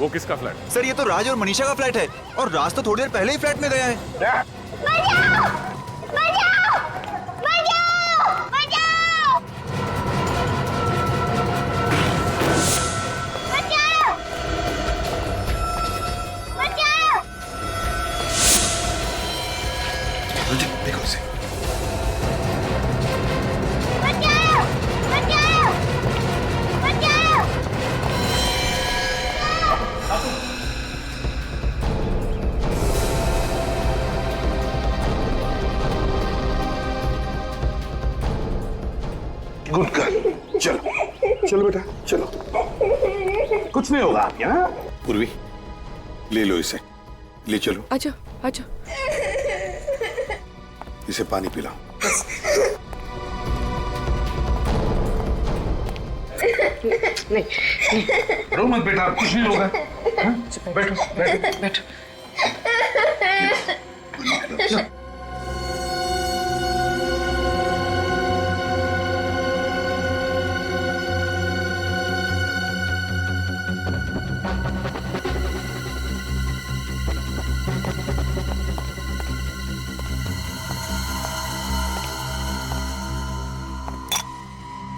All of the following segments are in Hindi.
वो किसका फ्लैट? सर ये तो राज और मनीषा का फ्लैट है और राज तो थोड़ी देर पहले ही फ्लैट में गया है। बचाओ! बचाओ! बचाओ! बचाओ! बचाओ! बचाओ! देखो इसे। बचाओ! बचाओ! बचाओ! गुड गर्ल, चलो चलो बेटा चलो, कुछ नहीं होगा आपके। हाँ पूर्वी, ले लो इसे, ले चलो। आजा आजा। इसे पानी पिलाओ। नहीं रो मत बेटा, कुछ नहीं होगा। बैठो बैठो बैठो।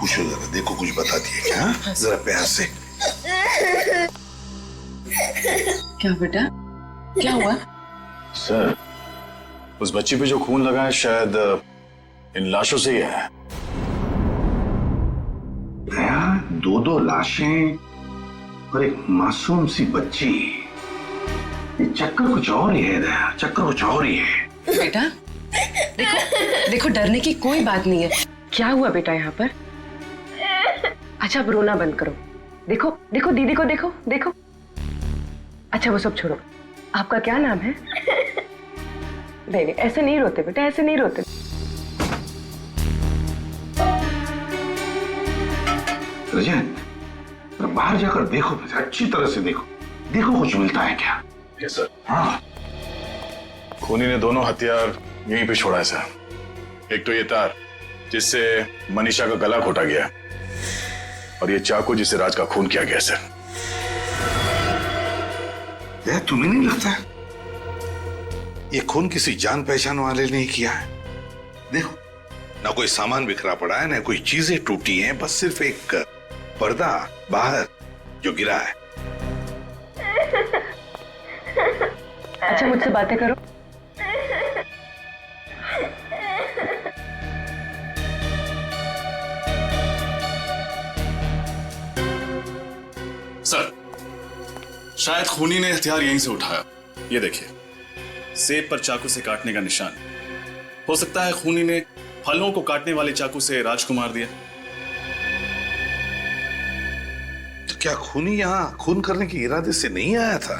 पूछो जरा, देखो कुछ बता दिए क्या? हाँ? जरा प्यार से। क्या बेटा, क्या हुआ? सर, उस बच्ची पे जो खून लगा है शायद इन लाशों से ही है। दया, दो लाशें और एक मासूम सी बच्ची, ये चक्कर कुछ और ही है दया, चक्कर कुछ और ही है। बेटा देखो देखो, डरने की कोई बात नहीं है। क्या हुआ बेटा यहाँ पर? अच्छा अब रोना बंद करो। देखो देखो दीदी को देखो देखो। अच्छा वो सब छोड़ो, आपका क्या नाम है? नहीं नहीं ऐसे नहीं रोते बेटा, ऐसे नहीं रोते। रजन, बाहर जाकर देखो, अच्छी तरह से देखो, देखो कुछ मिलता है क्या? Yes sir. हाँ खूनी ने दोनों हथियार यहीं पे छोड़ा है सर। एक तो ये तार जिससे मनीषा का गला घोटा गया, और ये चाकू जिससे राज का खून किया गया सर। दया, तुम्हें नहीं लगता ये खून किसी जान पहचान वाले ने किया है? देखो, ना कोई सामान बिखरा पड़ा है, ना कोई चीजें टूटी हैं, बस सिर्फ एक पर्दा बाहर जो गिरा है। अच्छा मुझसे बातें करो। सर, शायद खूनी ने हथियार यहीं से उठाया। ये देखिए, सेब पर चाकू से काटने का निशान। हो सकता है खूनी ने फलों को काटने वाले चाकू से राज को मार दिया। तो क्या खूनी यहाँ खून करने के इरादे से नहीं आया था?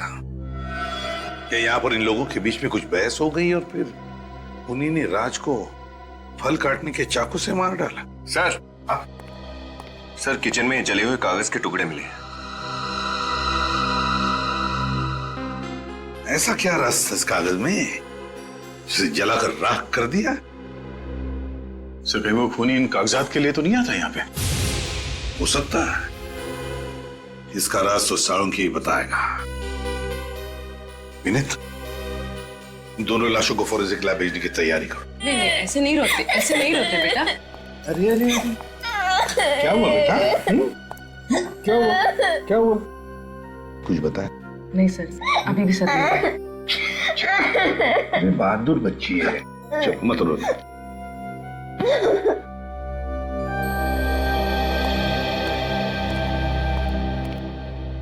क्या यहाँ पर इन लोगों के बीच में कुछ बहस हो गई और फिर खूनी ने राज को फल काटने के चाकू से मार डाला? सर, सर किचन में जले हुए कागज के टुकड़े मिले। ऐसा क्या रस था इस कागज में जिसे जलाकर राख कर दिया? सर कहीं वो खूनी इन कागजात के लिए तो नहीं आता यहाँ पे? हो सकता है, इसका राज तो साळुंकी ही बताएगा। विनीत, दोनों लाशों को फोरेंसिक लैब भेजने की तैयारी करो। नहीं नहीं ऐसे नहीं रोते, ऐसे नहीं रोते बेटा। अरे अरे क्या हुआ बेटा? क्या हुआ? क्या हुआ? कुछ बताए? नहीं सर, अभी भी सर नहीं। अरे बहादुर बच्ची है, चलो मत रो।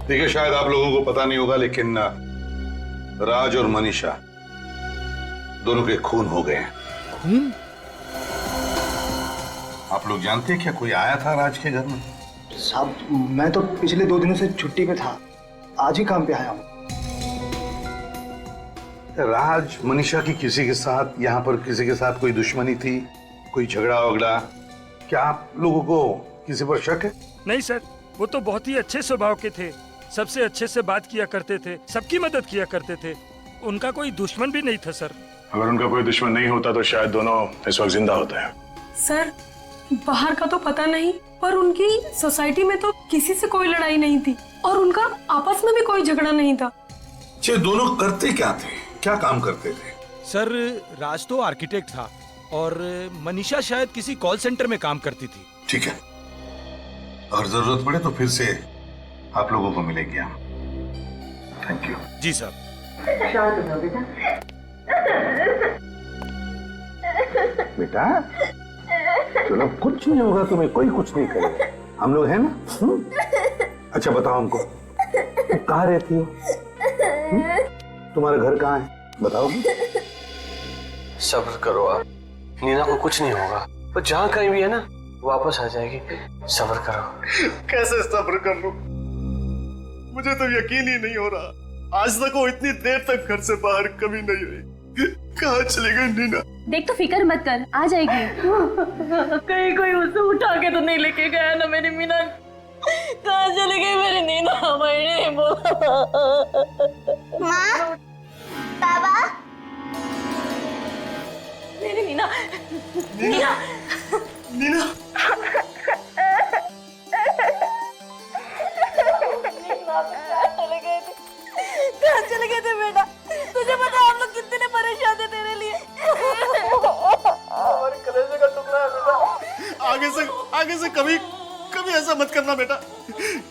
देखिए, शायद आप लोगों को पता नहीं होगा, लेकिन राज और मनीषा दोनों के खून हो गए हैं। खून? आप लोग जानते हैं क्या कोई आया था राज के घर में? साहब मैं तो पिछले 2 दिनों से छुट्टी पे था, आज ही काम पे आया हूँ। राज मनीषा की किसी के साथ, यहाँ पर किसी के साथ कोई दुश्मनी थी, कोई झगड़ा वगड़ा? क्या आप लोगों को किसी पर शक है? नहीं सर, वो तो बहुत ही अच्छे स्वभाव के थे, सबसे अच्छे से बात किया करते थे, सबकी मदद किया करते थे। उनका कोई दुश्मन भी नहीं था सर। अगर उनका कोई दुश्मन नहीं होता तो शायद दोनों इस वक्त जिंदा होते हैं। सर बाहर का तो पता नहीं, पर उनकी सोसाइटी में तो किसी से कोई लड़ाई नहीं थी और उनका आपस में भी कोई झगड़ा नहीं था। ये दोनों करते क्या थे, क्या काम करते थे? सर राज तो आर्किटेक्ट था और मनीषा शायद किसी कॉल सेंटर में काम करती थी। ठीक है, अगर जरूरत पड़े तो फिर से आप लोगों को मिलेगी हम। Thank you. जी सर। बेटा चलो, कुछ नहीं होगा तुम्हें, कोई कुछ नहीं करेगा, हम लोग हैं ना। अच्छा बताओ हमको, तुम कहाँ रहती हो? तुम्हारा घर कहाँ है, बताओगी? सब्र करो आप, नीना को कुछ नहीं होगा, वो जहाँ कहीं भी है ना वापस आ जाएगी, सब्र करो। कैसे सब्र कर लूं? मुझे तो यकीन ही नहीं हो रहा, आज तक वो इतनी देर तक घर से बाहर कभी नहीं हुई। कहाँ चली गई नीना? देख तो फिक्र मत कर, आ जाएगी। कहीं कोई उसे उठा के तो नहीं लेके गया ना मेरी मीना? कहाँ चली गई मेरी नीना? मैंने बोला। माँ, बाबा, मेरी नीना, नीना, नीना कहाँ चले गए थे बेटा? तुझे पता हम लोग कितने परेशान थे तेरे लिए। हमारे कलेजे का टुकड़ा है बेटा। आगे से कभी ऐसा मत करना बेटा,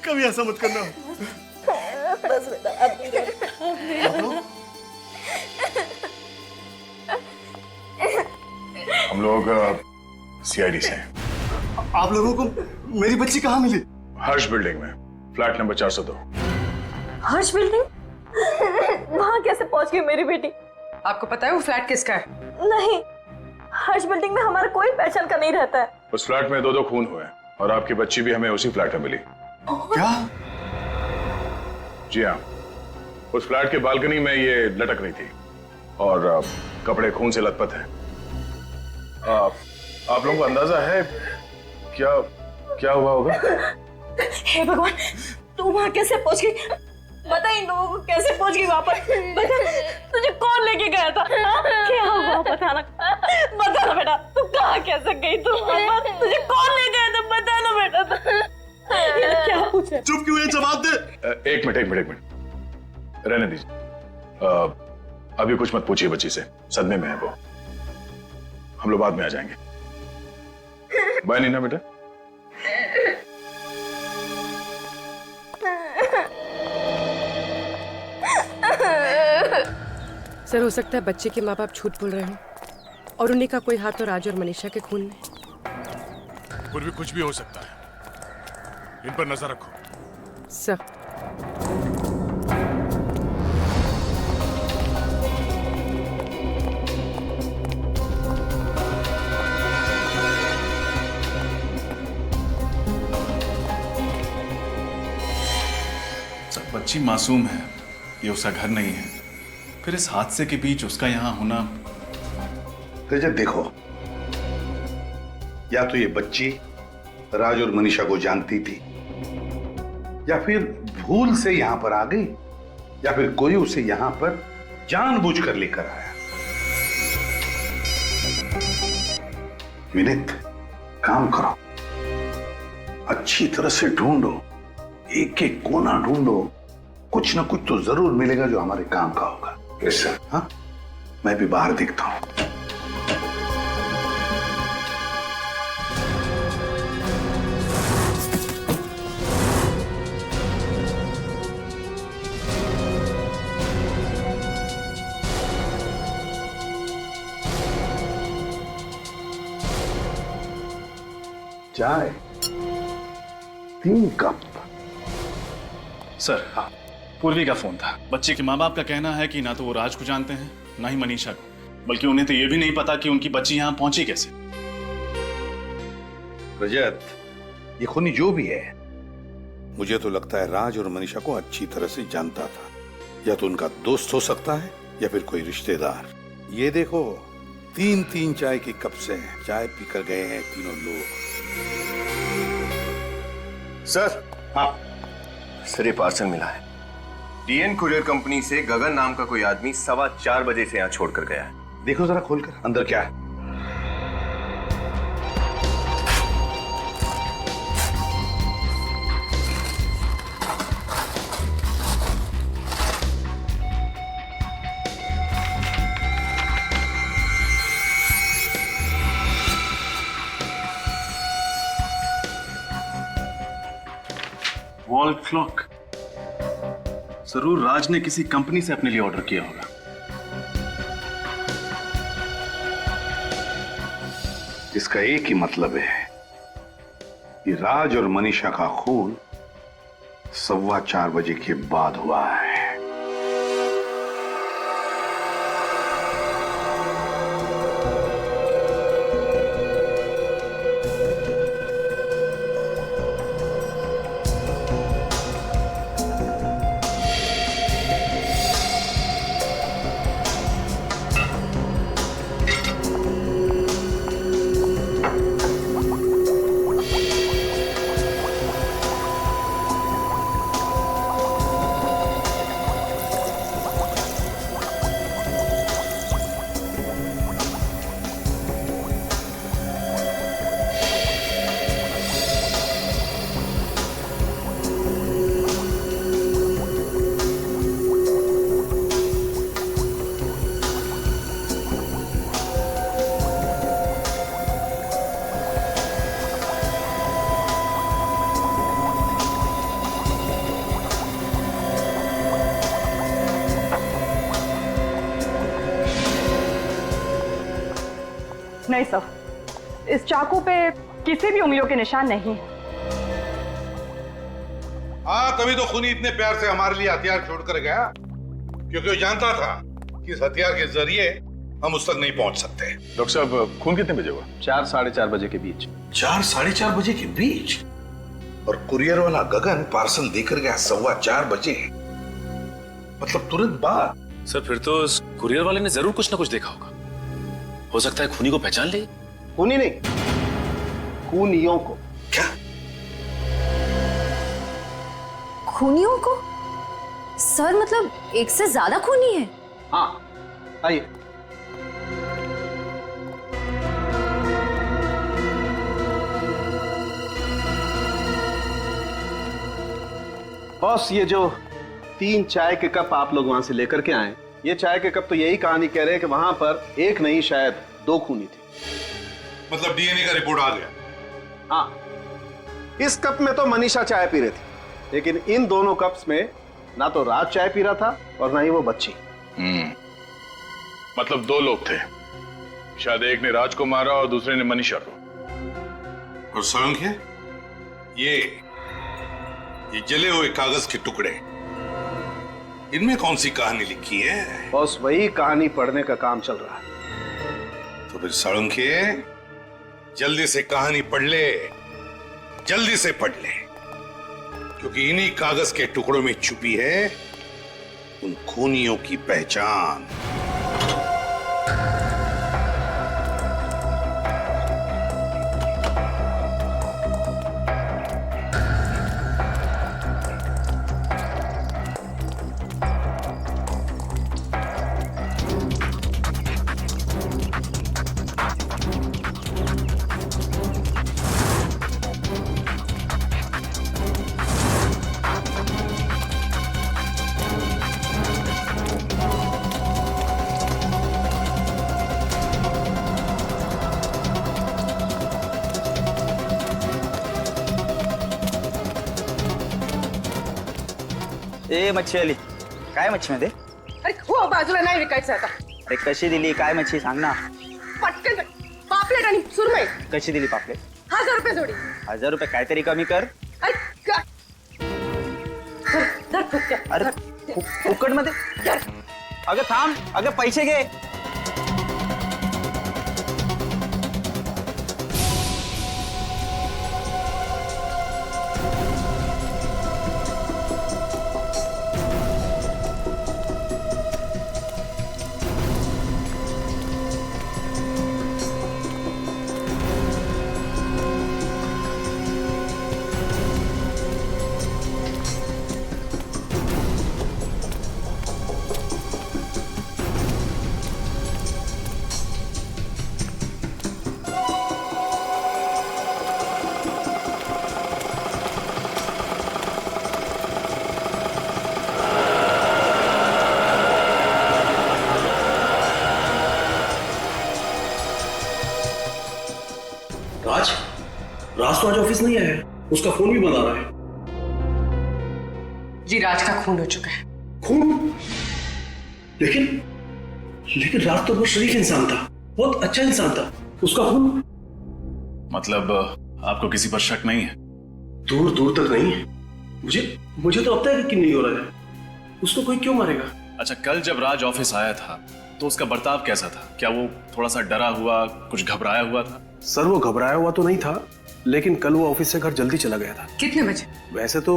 कभी ऐसा मत करना। बस बेटा हम लोग सीआईडी से हैं। आप लोगों को मेरी बच्ची कहाँ मिली? हर्ष बिल्डिंग में, फ्लैट नंबर 402। हर्ष बिल्डिंग? वहाँ कैसे पहुँच गई मेरी बेटी? आपको पता है वो फ्लैट किसका है? नहीं, हर्ष बिल्डिंग में हमारा कोई पहचान का नहीं रहता है। उस फ्लैट में 2 खून हुए और आपकी बच्ची भी हमें उसी फ्लैट में मिली। क्या? जी हाँ, उस फ्लैट के बालकनी में ये लटक रही थी और कपड़े खून से लथपथ हैं। आप लोगों को अंदाजा है क्या हुआ होगा? हे भगवान, तू वहाँ कैसे पहुँच गई? बता इन लोगों को कैसे पहुँच गई वहाँ पर? बता, तुझे कौन लेके गया था? क्या हुआ बता ना बेटा, तू कहाँ कैसे गई? तू तुझे कौन ले गया था? बता ना बेटा। ये क्या पूछे? चुप क्यों है? जवाब दे। एक मिनट रहने दीजिए। अभी कुछ मत पूछिए बच्ची से, सदमे में है वो। हम लोग बाद में आ जाएंगे। बाय नीना बेटा। सर, हो सकता है बच्चे के माँ बाप झूठ बोल रहे हो और उन्हीं का कोई हाथ तो राज और मनीषा के खून में। कुछ भी हो सकता है, इन पर नजर रखो। सर, बच्ची मासूम है, ये उसका घर नहीं है, फिर इस हादसे के बीच उसका यहाँ होना। रजत देखो, या तो ये बच्ची राज और मनीषा को जानती थी, या फिर भूल से यहां पर आ गई, या फिर कोई उसे यहां पर जानबूझकर लेकर आया। विनीत, काम करो, अच्छी तरह से ढूंढो, एक एक कोना ढूंढो, कुछ ना कुछ तो जरूर मिलेगा जो हमारे काम का होगा। Yes sir. हाँ, मैं भी बाहर देखता हूं। चाय 3 कप। सर, हाँ, पूर्वी का फोन था। बच्चे के माँ बाप का कहना है कि ना तो वो राज को जानते हैं, ना ही मनीषा को, बल्कि उन्हें तो ये भी नहीं पता कि उनकी बच्ची यहाँ पहुंची कैसे। रजत, ये खूनी जो भी है, मुझे तो लगता है राज और मनीषा को अच्छी तरह से जानता था। या तो उनका दोस्त हो सकता है या फिर कोई रिश्तेदार। ये देखो, 3-3 चाय के कप से चाय पीकर गए हैं तीनों लोग। सर, हाँ सर, ये पार्सल मिला है। डीएन कुरियर कंपनी से गगन नाम का कोई आदमी 4:15 बजे से यहाँ छोड़कर गया है। देखो जरा खोलकर, अंदर क्या है। Wall clock. जरूर राज ने किसी कंपनी से अपने लिए ऑर्डर किया होगा। इसका एक ही मतलब है कि राज और मनीषा का खून 4:15 बजे के बाद हुआ है। नहीं सर, इस चाकू पे किसी भी उंगलियों के निशान नहीं। हाँ, तभी तो खूनी इतने प्यार से हमारे लिए हथियार छोड़कर गया, क्योंकि वो जानता था कि इस हथियार के जरिए हम उस तक नहीं पहुंच सकते। डॉक्टर साहब, खून कितने बजे हुआ? 4 साढ़े 4 बजे के बीच। 4 साढ़े 4 बजे के बीच? और कुरियर वाला गगन पार्सल देकर गया 4:15 बजे, मतलब तुरंत बाद। सर फिर तो उस कुरियर वाले ने जरूर कुछ ना कुछ देखा होगा। हो सकता है खूनी को पहचान ले। खूनी नहीं, खूनियों को। क्या? खूनियों को? सर मतलब एक से ज्यादा खूनी है? हाँ, आइए। बॉस, ये जो 3 चाय के कप आप लोग वहां से लेकर के आए, ये चाय के कप तो यही कहानी कह रहे हैं कि वहां पर एक नहीं शायद 2 खूनी थे। मतलब डीएनए का रिपोर्ट आ गया? हाँ, इस कप में तो मनीषा चाय पी रही थी, लेकिन इन दोनों कप्स में ना तो राज चाय पी रहा था और ना ही वो बच्ची। मतलब 2 लोग थे, शायद एक ने राज को मारा और दूसरे ने मनीषा को। और सांख्य, ये जले हुए कागज के टुकड़े, इनमें कौन सी कहानी लिखी है? बॉस, वही कहानी पढ़ने का काम चल रहा है। तो फिर साळुंखे, जल्दी से कहानी पढ़ ले, जल्दी से पढ़ ले, क्योंकि इन्हीं कागज के टुकड़ों में छुपी है उन खूनियों की पहचान। ए मच्छी आली, काय मच्छी मध्ये? अरे हो, बाजूला नाही विकायचं आता। अरे कशी दिली, काय मच्छी सांग ना? पटकन पापलेट आणि सुरमई। कशी दिली पापलेट? 1000 रुपये जोडी। 1000 रुपये, काहीतरी कमी कर। अरे फुकट मध्ये? अगं थांब, अगं पैसे घे। राज तो आज ऑफिस नहीं आया, उसका फोन भी बंद आ रहा है। जी राज का खून हो चुका है। खून? लेकिन लेकिन राज तो बहुत शरीफ इंसान था, बहुत अच्छा इंसान था, उसका खून? मतलब आपको किसी पर शक नहीं है? दूर दूर तक नहीं है। मुझे तो अब तक यकीन नहीं हो रहा है, उसको कोई क्यों मारेगा? अच्छा, कल जब राज ऑफिस आया था तो उसका बर्ताव कैसा था? क्या वो थोड़ा सा डरा हुआ, कुछ घबराया हुआ था? सर वो घबराया हुआ तो नहीं था, लेकिन कल वो ऑफिस से घर जल्दी चला गया था। कितने बजे? वैसे तो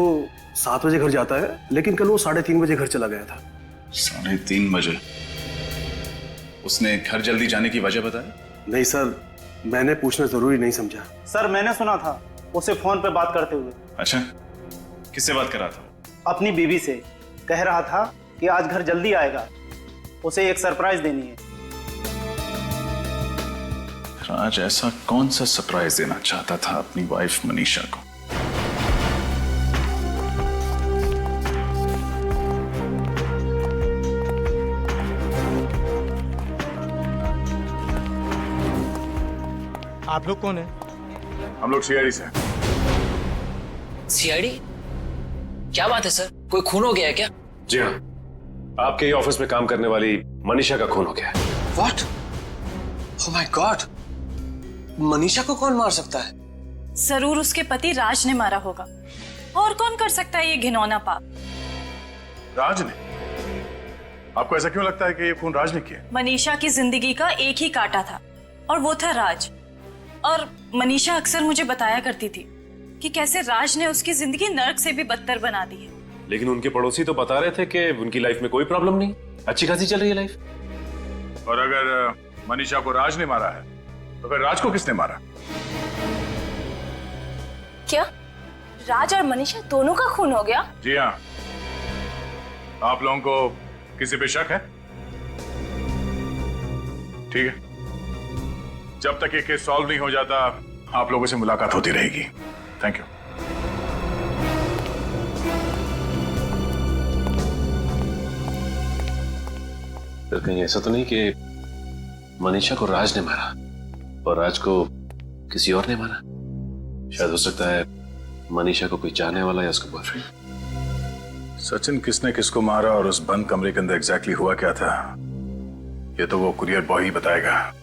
7 बजे घर जाता है, लेकिन कल वो 3:30 बजे घर चला गया था। 3:30 बजे? उसने घर जल्दी जाने की वजह बताया? नहीं सर, मैंने पूछना जरूरी नहीं समझा। सर मैंने सुना था उसे फोन पे बात करते हुए। अच्छा, किससे बात कर रहा था? अपनी बीवी से। कह रहा था कि आज घर जल्दी आएगा, उसे एक सरप्राइज देनी है। राज ऐसा कौन सा सरप्राइज देना चाहता था अपनी वाइफ मनीषा को? आप लोग कौन है? हम लोग सीआईडी से। सीआईडी? क्या बात है सर, कोई खून हो गया है क्या? जी हाँ, आपके ही ऑफिस में काम करने वाली मनीषा का खून हो गया है। What? Oh my God, Manisha को कौन मार सकता है? जरूर उसके पति राज ने मारा होगा। और कौन कर सकता है ये घिनौना पाप? राज ने? आपको ऐसा क्यों लगता है कि ये खून राज ने किया? मनीषा की जिंदगी का एक ही कांटा था और वो था राज। और मनीषा अक्सर मुझे बताया करती थी कि कैसे राज ने उसकी जिंदगी नर्क से भी बदतर बना दी है। लेकिन उनके पड़ोसी तो बता रहे थे कि उनकी लाइफ में कोई प्रॉब्लम नहीं, अच्छी खासी चल रही है लाइफ। और अगर मनीषा को राज ने मारा है तो फिर राज को किसने मारा? क्या राज और मनीषा दोनों का खून हो गया? जी हाँ। आप लोगों को किसी पे शक है? ठीक है, जब तक ये केस सॉल्व नहीं हो जाता आप लोगों से मुलाकात होती रहेगी। Thank you. फिर कहीं ऐसा तो नहीं कि मनीषा को राज ने मारा और राज को किसी और ने मारा? शायद हो सकता है मनीषा को कोई चाहने वाला या उसका बॉयफ्रेंड। सचिन, किसने किसको मारा और उस बंद कमरे के अंदर एग्जैक्टली हुआ क्या था, ये तो वो कुरियर बॉय ही बताएगा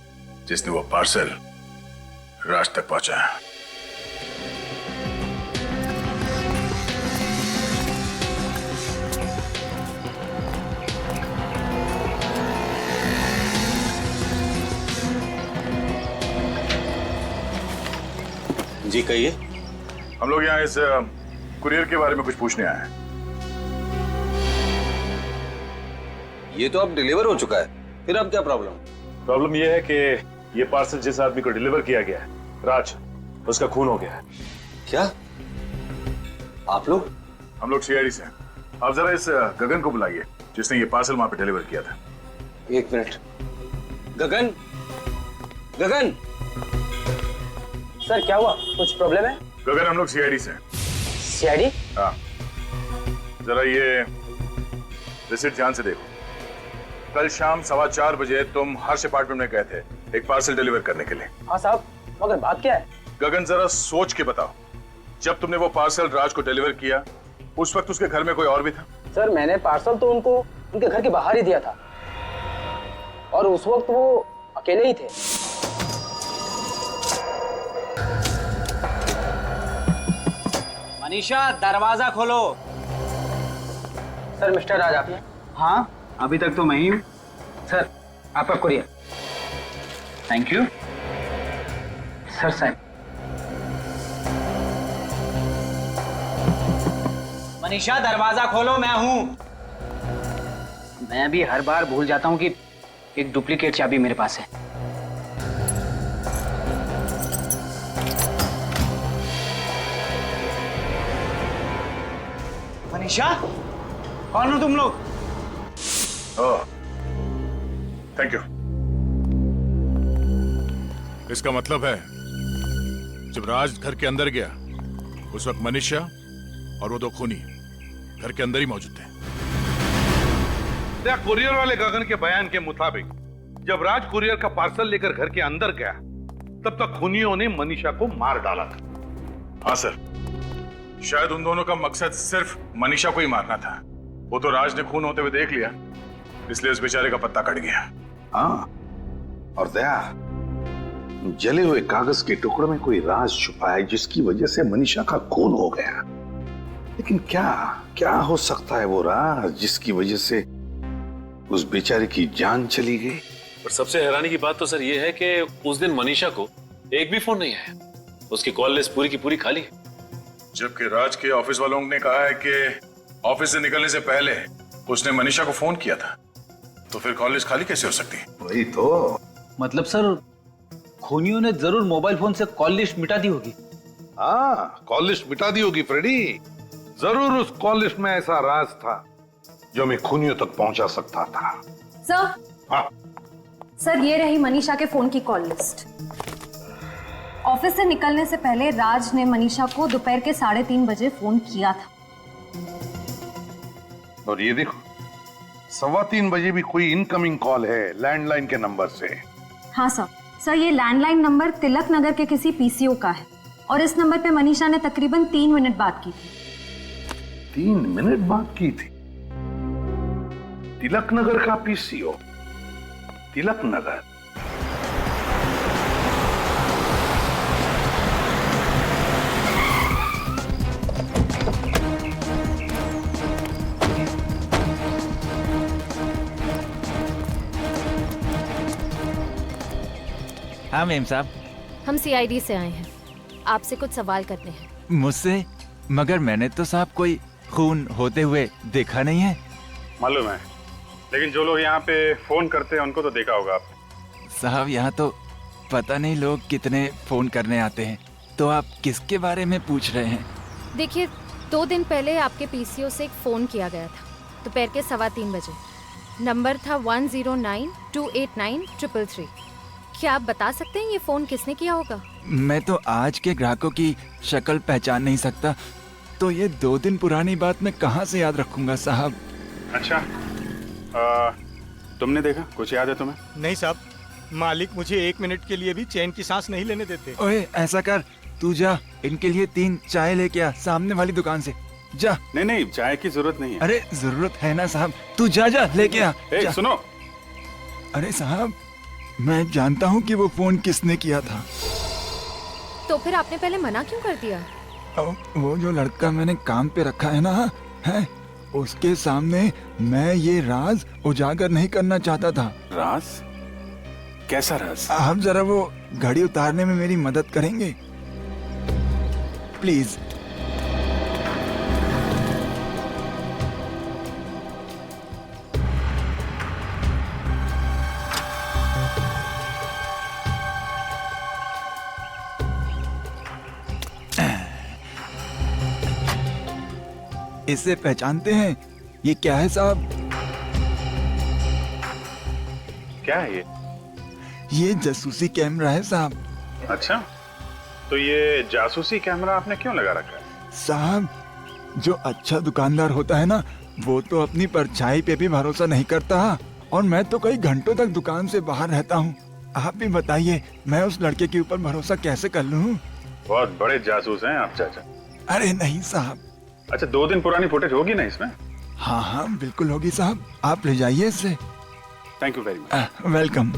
जिसने वो पार्सल राज तक पहुंचाया। जी कहिए। हम लोग यहाँ इस कुरियर के बारे में कुछ पूछने आए हैं। ये तो अब डिलीवर हो चुका है, फिर अब क्या प्रॉब्लम? प्रॉब्लम ये है कि ये पार्सल जिस आदमी को डिलीवर किया गया है, राज, उसका खून हो गया है। क्या? आप लोग? हम लोग सीआईडी से। आप जरा इस गगन को बुलाइए जिसने ये पार्सल वहां पे डिलीवर किया था। 1 मिनट। गगन, गगन। सर क्या हुआ, कुछ प्रॉब्लम है? गगन, हम लोग सीआईडी से। सीआईडी? हाँ, जरा ये रिसीट ध्यान से देखो। कल शाम 4:15 बजे तुम हर्ष अपार्टमेंट में गए थे एक पार्सल डिलीवर करने के लिए। हाँ साहब, मगर बात क्या है? गगन, जरा सोच के बताओ, जब तुमने वो पार्सल राज को डिलीवर किया उस वक्त उसके घर में कोई और भी था? सर मैंने पार्सल तो उनको उनके घर के बाहर ही दिया था और उस वक्त वो अकेले ही थे। मनीषा, दरवाजा खोलो। सर मिस्टर राज आप हैं? हाँ, अभी तक तो मैं ही हूँ। सर आपका कुरियर। Thank you. सर साहब। मनीषा, दरवाजा खोलो, मैं हूँ। मैं भी हर बार भूल जाता हूँ कि एक डुप्लीकेट चाबी मेरे पास है। मनीषा, कौन हो तुम लोग? ओह, थैंक यू। इसका मतलब है जब राज घर के अंदर गया उस वक्त मनीषा और वो 2 खूनी घर के अंदर ही मौजूद थे। कुरियर वाले गगन के बयान के मुताबिक जब राज कुरियर का पार्सल लेकर घर के अंदर गया तब तक खूनियों ने मनीषा को मार डाला था। हाँ सर, शायद उन दोनों का मकसद सिर्फ मनीषा को ही मारना था। वो तो राज ने खून होते हुए देख लिया, इसलिए उस बेचारे का पत्ता कट गया। हाँ, और दया, जले हुए कागज के टुकड़े में कोई राज छुपा है जिसकी वजह से मनीषा का खून हो गया। लेकिन क्या हो सकता है वो राज जिसकी वजह से उस बेचारे की जान चली गई? पर सबसे हैरानी की बात तो सर ये है कि उस दिन मनीषा को एक भी फोन नहीं आया। उसकी कॉल लिस्ट पूरी की पूरी खाली है। जबकि राज के ऑफिस वालों ने कहा है कि ऑफिस से निकलने से पहले उसने मनीषा को फोन किया था, तो फिर कॉल लिस्ट खाली कैसे हो सकती? वही तो मतलब सर, खूनियों ने जरूर मोबाइल फोन से कॉल लिस्ट मिटा दी होगी। हाँ, कॉल लिस्ट मिटा दी होगी फ्रेडी। जरूर उस कॉल लिस्ट में ऐसा राज था जो हमें खूनियों तक पहुंचा सकता था। सर। हाँ सर, ये रही मनीषा के फोन की कॉल लिस्ट। ऑफिस से निकलने से पहले राज ने मनीषा को दोपहर के 3:30 बजे फोन किया था। और ये देखो, 3:15 बजे भी कोई इनकमिंग कॉल है लैंडलाइन के नंबर से। हाँ सर, ये लैंडलाइन नंबर तिलक नगर के किसी पीसीओ का है और इस नंबर पे मनीषा ने तकरीबन 3 मिनट बात की थी। 3 मिनट बात की थी? तिलक नगर का पीसीओ? तिलक नगर? हाँ मेम साहब। हम सीआईडी से आए हैं, आपसे कुछ सवाल करने हैं। मुझसे? मगर मैंने तो साहब कोई खून होते हुए देखा नहीं है। मालूम है, लेकिन जो लोग यहाँ पे फोन करते हैं उनको तो देखा होगा आपने। साहब यहाँ तो पता नहीं लोग कितने फोन करने आते हैं, तो आप किसके बारे में पूछ रहे हैं? देखिए, 2 दिन पहले आपके पीसीओ से एक फोन किया गया था, दोपहर के 3:15 बजे। नंबर था 10928933। क्या आप बता सकते हैं ये फोन किसने किया होगा? मैं तो आज के ग्राहकों की शक्ल पहचान नहीं सकता, तो ये 2 दिन पुरानी बात मैं कहाँ से याद रखूंगा साहब। अच्छा, तुमने देखा? कुछ याद है तुम्हें? नहीं साहब, मालिक मुझे 1 मिनट के लिए भी चैन की सांस नहीं लेने देते। ओए ऐसा कर, तू जा इनके लिए 3 चाय लेके आ सामने वाली दुकान से। जा। नहीं, चाय की जरूरत नहीं है। अरे जरूरत है ना साहब, तू जा लेके आ। सुनो। अरे साहब, मैं जानता हूँ कि वो फोन किसने किया था। तो फिर आपने पहले मना क्यों कर दिया? वो जो लड़का मैंने काम पे रखा है ना, है उसके सामने मैं ये राज उजागर नहीं करना चाहता था। राज? कैसा राज? आप जरा वो घड़ी उतारने में मेरी मदद करेंगे प्लीज? इसे पहचानते हैं? ये क्या है साहब? क्या है ये? ये जासूसी कैमरा है साहब। अच्छा, तो ये जासूसी कैमरा आपने क्यों लगा रखा है? साहब, जो अच्छा दुकानदार होता है ना, वो तो अपनी परछाई पे भी भरोसा नहीं करता, और मैं तो कई घंटों तक दुकान से बाहर रहता हूँ। आप भी बताइए, मैं उस लड़के के ऊपर भरोसा कैसे कर लूँ? बहुत बड़े जासूस हैं आप चाचा। अरे नहीं साहब। अच्छा, 2 दिन पुरानी फुटेज होगी ना इसमें? हाँ बिल्कुल होगी साहब, आप ले जाइए इसे। Thank you very much. Welcome.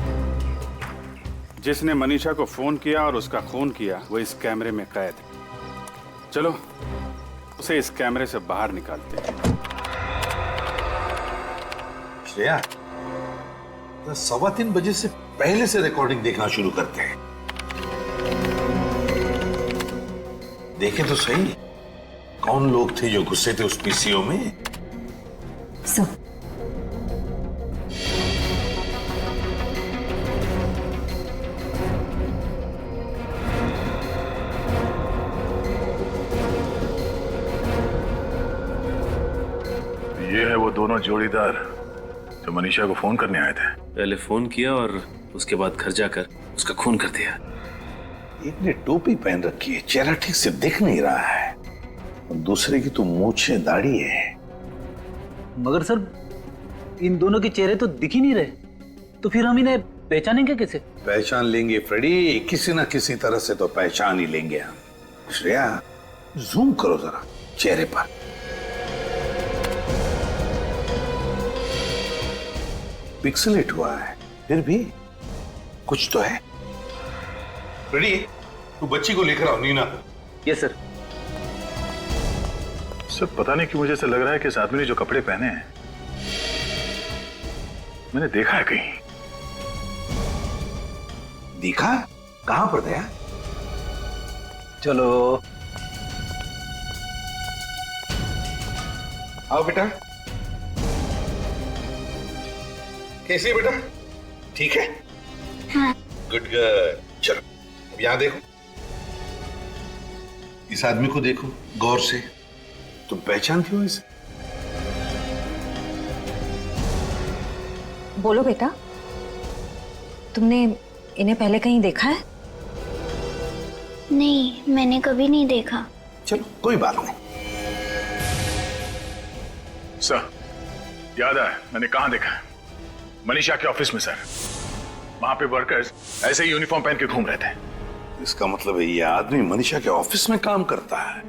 जिसने मनीषा को फोन किया और उसका खून किया, वो इस कैमरे में कैद है। चलो उसे इस कैमरे से बाहर निकालते हैं। श्रेया, 3:15 बजे से पहले से रिकॉर्डिंग देखना शुरू करते हैं। देखें तो सही, कौन लोग थे जो गुस्से थे उस पीसीओ में? सब। ये है वो दोनों जोड़ीदार जो मनीषा को फोन करने आए थे। पहले फोन किया और उसके बाद घर जाकर उसका खून कर दिया। एक ने टोपी पहन रखी है, चेहरा ठीक से दिख नहीं रहा है, और दूसरे की तो मूंछें दाढ़ी है। मगर सर, इन दोनों के चेहरे तो दिख ही नहीं रहे, तो फिर हम इन्हें पहचानेंगे कैसे? पहचान लेंगे फ्रेडी, किसी ना किसी तरह से तो पहचान ही लेंगे हम। श्रेया, जूम करो जरा चेहरे पर। पिक्सलेट हुआ है, फिर भी कुछ तो है। रेडी? तू बच्ची को लेकर आओ नीना। Yes sir. सर पता नहीं क्यों मुझे ऐसा लग रहा है कि इस आदमी ने जो कपड़े पहने हैं मैंने देखा है कहीं। देखा? कहां पर दया? चलो आओ बेटा। कैसी है बेटा? ठीक है? हाँ। Good girl. चलो अब यहां देखो, इस आदमी को देखो गौर से। तुम पहचानती हो इसे? बोलो बेटा, तुमने इन्हें पहले कहीं देखा है? नहीं, मैंने कभी नहीं देखा। चलो कोई बात नहीं। सर याद आया मैंने कहां देखा है? मनीषा के ऑफिस में सर। वहां पे वर्कर्स ऐसे ही यूनिफॉर्म पहन के घूम रहे थे। इसका मतलब है ये आदमी मनीषा के ऑफिस में काम करता है।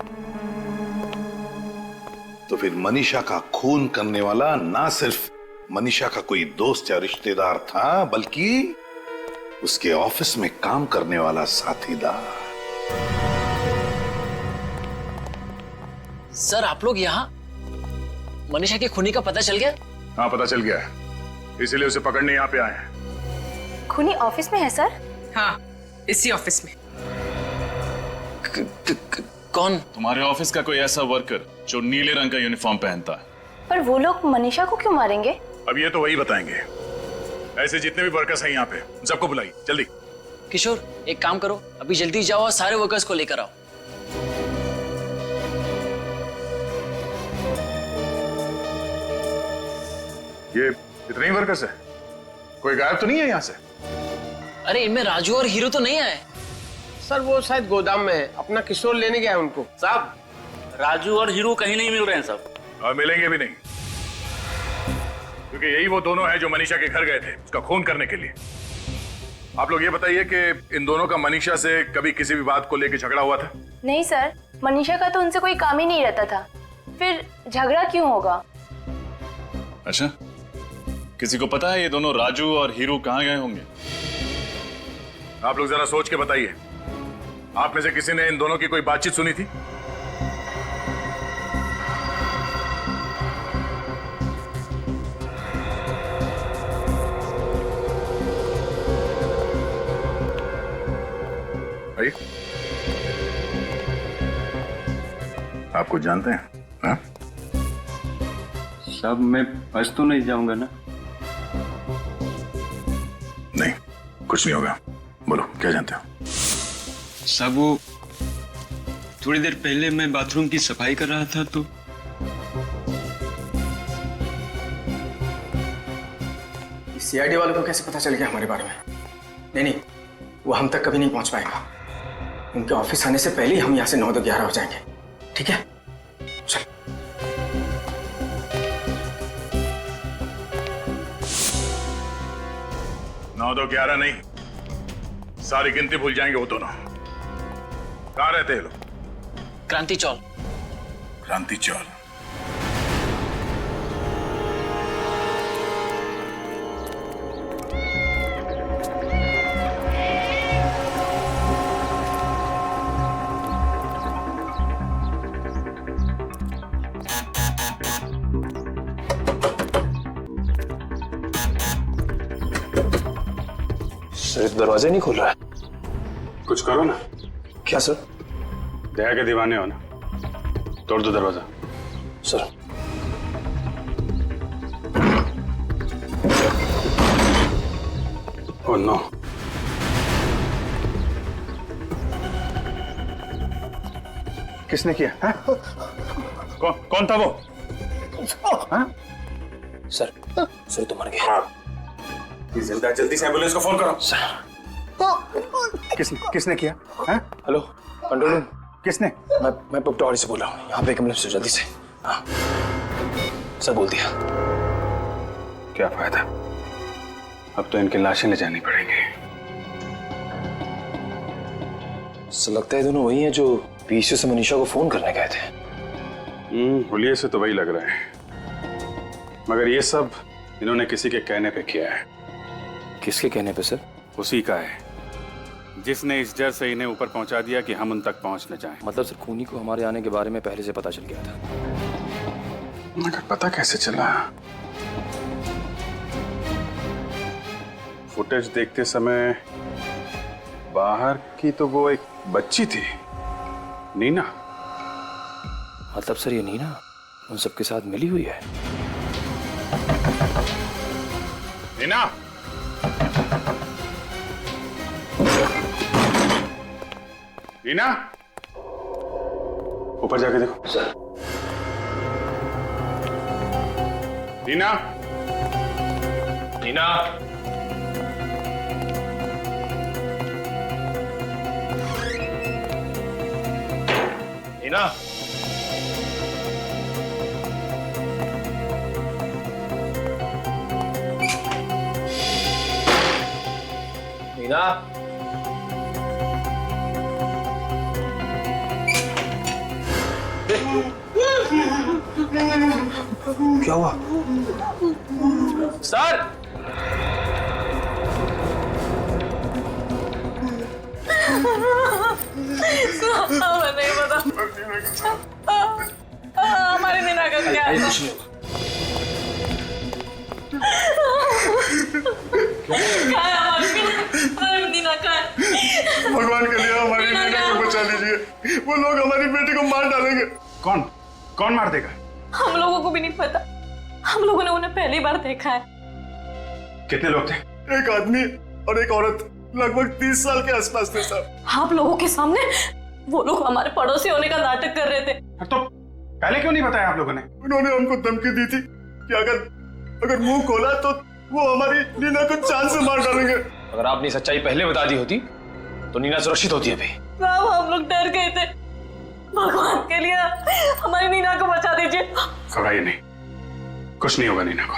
तो फिर मनीषा का खून करने वाला ना सिर्फ मनीषा का कोई दोस्त या रिश्तेदार था, बल्कि उसके ऑफिस में काम करने वाला साथीदार। सर आप लोग यहाँ? मनीषा के खूनी का पता चल गया? हाँ पता चल गया है, इसीलिए उसे पकड़ने यहाँ पे आए हैं। खूनी ऑफिस में है सर? हाँ इसी ऑफिस में। कौन? तुम्हारे ऑफिस का कोई ऐसा वर्कर जो नीले रंग का यूनिफॉर्म पहनता है। पर वो लोग मनीषा को क्यों मारेंगे? अब ये तो वही बताएंगे। ऐसे जितने भी वर्कर्स हैं यहाँ पे उन सबको बुलाइए जल्दी। किशोर एक काम करो, अभी जल्दी जाओ और सारे वर्कर्स को लेकर आओ। ये इतने ही वर्कर्स है? कोई गायब तो नहीं है यहाँ से? अरे इनमें राजू और हीरो तो नहीं आए? सर वो शायद गोदाम में है, अपना किशोर लेने गया है उनको। साहब राजू और हीरो कहीं नहीं मिल रहे हैं साहब। और मिलेंगे भी नहीं, क्योंकि यही वो दोनों हैं जो मनीषा के घर गए थे उसका खून करने के लिए। आप लोग ये बताइए कि इन दोनों का मनीषा से कभी किसी भी बात को लेकर झगड़ा हुआ था? नहीं सर, मनीषा का तो उनसे कोई काम ही नहीं रहता था, फिर झगड़ा क्यों होगा? अच्छा, किसी को पता है ये दोनों राजू और हीरो कहाँ गए होंगे? आप लोग जरा सोच के बताइए, आप में से किसी ने इन दोनों की कोई बातचीत सुनी थी? भाई आप कुछ जानते हैं? हाँ? साहब मैं फंस तो नहीं जाऊंगा ना? नहीं, कुछ नहीं होगा। बोलो क्या जानते हो? साहब वो थोड़ी देर पहले मैं बाथरूम की सफाई कर रहा था तो सीआईडी वालों को कैसे पता चल गया हमारे बारे में? नहीं, वो हम तक कभी नहीं पहुंच पाएगा। उनके ऑफिस आने से पहले ही हम यहाँ से 9-11 हो जाएंगे। ठीक है, चल। नौ 11 नहीं, सारी गिनती भूल जाएंगे वो दोनों। कहाँ रहते हैं लोग? क्रांति चौल। क्रांति चौल। सिर्फ दरवाजे नहीं खुल रहा है। कुछ करो ना। क्या सर? दया के दीवाने हो ना, तोड़ दो दरवाजा। Sir oh no. किसने किया? कौन था वो? सर तो मर गया। जल्दी से एम्बुलेंस को फोन करो। किसने किया? Hello control room. किसने? मैं पटवारी से बोल रहा हूँ, यहाँ पे एक एम्बुलेंस जल्दी से। हाँ सर बोल दिया। क्या फायदा, अब तो इनकी लाशें ले जानी पड़ेंगी। सर लगता है दोनों वही हैं जो पीसीओ से मनीषा को फोन करने गए थे। हुलिये से तो वही लग रहा है, मगर ये सब इन्होंने किसी के कहने पे किया है। किसके कहने पे सर? उसी का है जिसने इस डर से इन्हें ऊपर पहुंचा दिया कि हम उन तक पहुंच न जाएं। मतलब सर खूनी को हमारे आने के बारे में पहले से पता चल गया था। मगर पता कैसे चला? फुटेज देखते समय बाहर की तो वो एक बच्ची थी, नीना। मतलब सर ये नीना उन सबके साथ मिली हुई है? नीना, नीना, ऊपर जाके देखो। सर। नीना, नीना, नीना, नीना, क्या हुआ? सर, हमें नहीं पता हमारी नीना का क्या है? कुछ नहीं क्या है हमारी नीना का है? भगवान के लिए हमारी नीना को बचा लीजिए, वो लोग हमारी बेटी को मार डालेंगे। कौन कौन मार देगा? हम लोगों को भी नहीं पता, हम लोगों ने उन्हें पहली बार देखा है। कितने लोग थे? एक आदमी और एक औरत, लगभग 30 साल के आसपास थे साहब। आप लोगों के सामने वो लोग हमारे पड़ोसी होने का नाटक कर रहे थे। तो पहले क्यों नहीं बताया आप लोगों ने? उन्होंने हमको धमकी दी थी कि अगर मुंह खोला तो वो हमारी नीना को जान से मार डालेंगे। अगर आपने सच्चाई पहले बता दी होती तो नीना सुरक्षित होती अभी। साहब हम लोग डर गए थे, भगवान के लिए हमारी नीना को बचा दीजिए। घबराइए नहीं, कुछ नहीं होगा नीना को।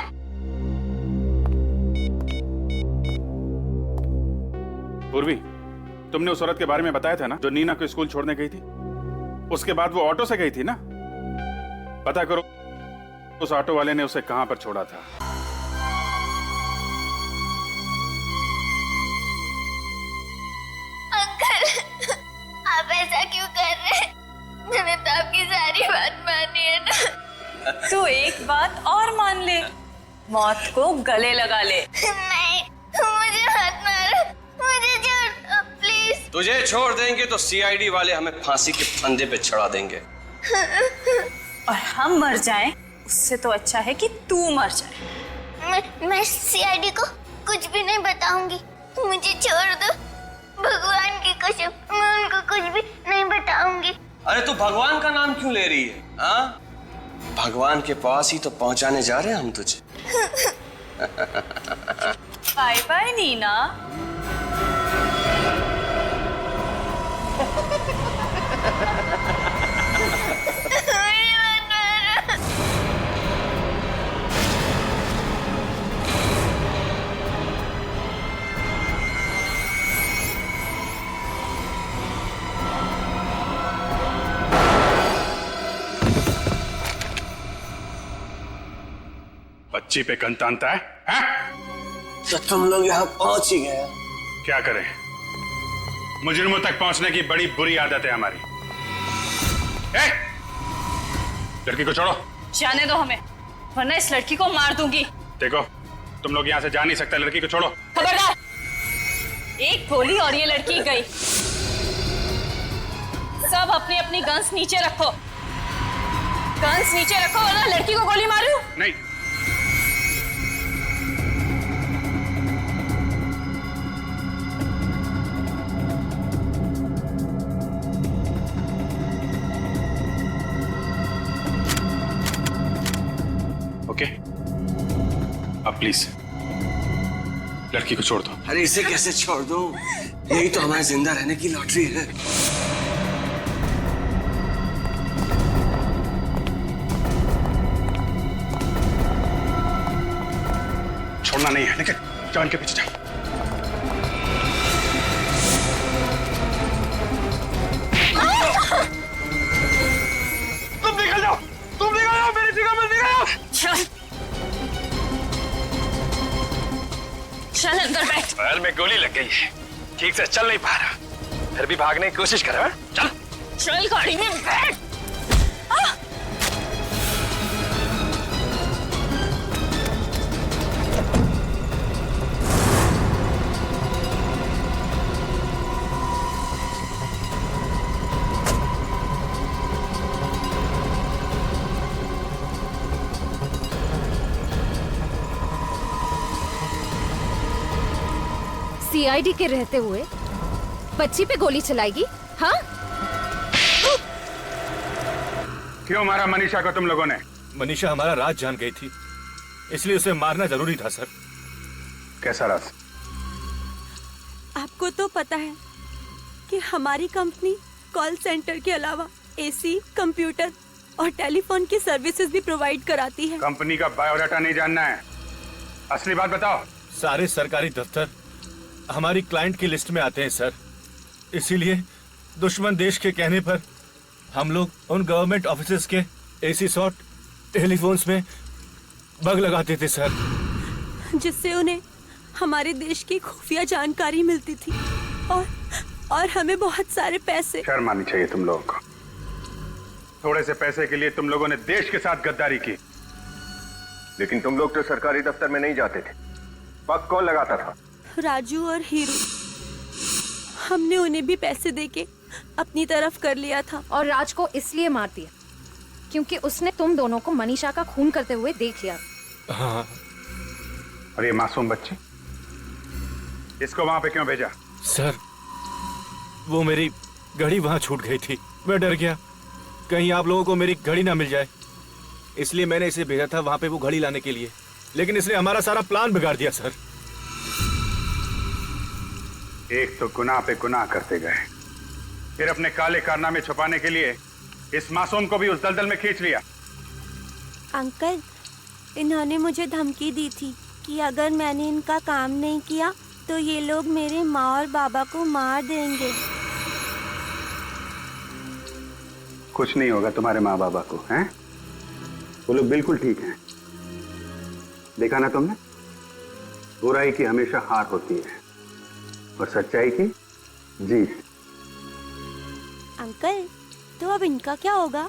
पूर्वी, तुमने उस औरत के बारे में बताया था ना जो नीना को स्कूल छोड़ने गई थी? उसके बाद वो ऑटो से गई थी ना? पता करो उस ऑटो वाले ने उसे कहां पर छोड़ा था। अंकल, आप ऐसा क्यों कर रहे हैं? मैंने तो आपकी सारी बात मानी है ना। तू एक बात और मान ले, मौत को गले लगा ले। नहीं, मुझे मत मारो, मुझे छोड़ दो प्लीज। तुझे छोड़ देंगे तो सीआईडी वाले हमें फांसी के फंदे पे चढ़ा देंगे। और हम मर जाएं, उससे तो अच्छा है कि तू मर जाए। मैं सीआईडी को कुछ भी नहीं बताऊंगी, मुझे छोड़ दो। भगवान की कसम, मैं उनको कुछ भी नहीं बताऊंगी। अरे तू भगवान का नाम क्यों ले रही है? हाँ, भगवान के पास ही तो पहुंचाने जा रहे हैं हम तुझे। Bye bye Neena. बच्ची पे गन तानता है, हाँ? तो तुम लोग यहाँ पहुंच ही गए। क्या करें, मुजरिमों तक पहुंचने की बड़ी बुरी आदत है हमारी। ए, लड़की को छोड़ो। जाने दो हमें, वरना इस लड़की को मार दूंगी। देखो, तुम लोग यहाँ से जा नहीं सकते, लड़की को छोड़ो। खबरदार, एक गोली और ये लड़की गई। सब अपनी अपनी गन्स नीचे रखो, गन्स नीचे रखो, वरना लड़की को गोली मारू। नहीं। ओके, अब प्लीज लड़की को छोड़ दो। अरे इसे कैसे छोड़ दूं? यही तो हमारे जिंदा रहने की लॉटरी है। छोड़ना नहीं है, लेकिन जान के पीछे जाओ। किसी को मत दिखाओ। चल चल अंदर बैठ। पैर में गोली लग गई है, ठीक से चल नहीं पा रहा, फिर भी भागने की कोशिश कर रहा है। चल चल गाड़ी में बैठ। सीआईडी के रहते हुए बच्ची पे गोली चलाएगी? हाँ? क्यों मारा मनीषा को तुम लोगों ने? मनीषा हमारा राज जान गई थी, इसलिए उसे मारना जरूरी था सर। कैसा राज? आपको तो पता है कि हमारी कंपनी कॉल सेंटर के अलावा एसी, कंप्यूटर और टेलीफोन की सर्विसेज भी प्रोवाइड कराती है। कंपनी का बायोडाटा नहीं जानना है, असली बात बताओ। सारे सरकारी दफ्तर हमारी क्लाइंट की लिस्ट में आते हैं सर, इसीलिए दुश्मन देश के कहने पर हम लोग उन गवर्नमेंट ऑफिसेज के एसी शॉट टेलीफोन्स में बग लगाते थे सर, जिससे उन्हें हमारे देश की खुफिया जानकारी मिलती थी और हमें बहुत सारे पैसे। शर्म आनी चाहिए तुम लोगों को। थोड़े से पैसे के लिए तुम लोगों ने देश के साथ गद्दारी की। लेकिन तुम लोग तो सरकारी दफ्तर में नहीं जाते थे, पग कौन लगाता था? राजू और हीरू। हमने उन्हें भी पैसे देके अपनी तरफ कर लिया था। और राज को इसलिए मार दिया क्योंकि उसने तुम दोनों को मनीषा का खून करते हुए देख लिया। हाँ। और ये मासूम बच्ची, इसको वहां पे क्यों भेजा? सर वो मेरी घड़ी वहां छूट गई थी, मैं डर गया कहीं आप लोगों को मेरी घड़ी ना मिल जाए, इसलिए मैंने इसे भेजा था वहां पे वो घड़ी लाने के लिए, लेकिन इसने हमारा सारा प्लान बिगाड़ दिया सर। एक तो गुनाह पे गुनाह करते गए, फिर अपने काले कारनामे छुपाने के लिए इस मासूम को भी उस दलदल में खींच लिया। अंकल, इन्होंने मुझे धमकी दी थी कि अगर मैंने इनका काम नहीं किया तो ये लोग मेरे माँ और बाबा को मार देंगे। कुछ नहीं होगा तुम्हारे माँ बाबा को, हैं? वो लोग बिल्कुल ठीक हैं। देखा ना तुमने, बुराई की हमेशा हार होती है और सच्चाई की जीत। अंकल, तो अब इनका क्या होगा?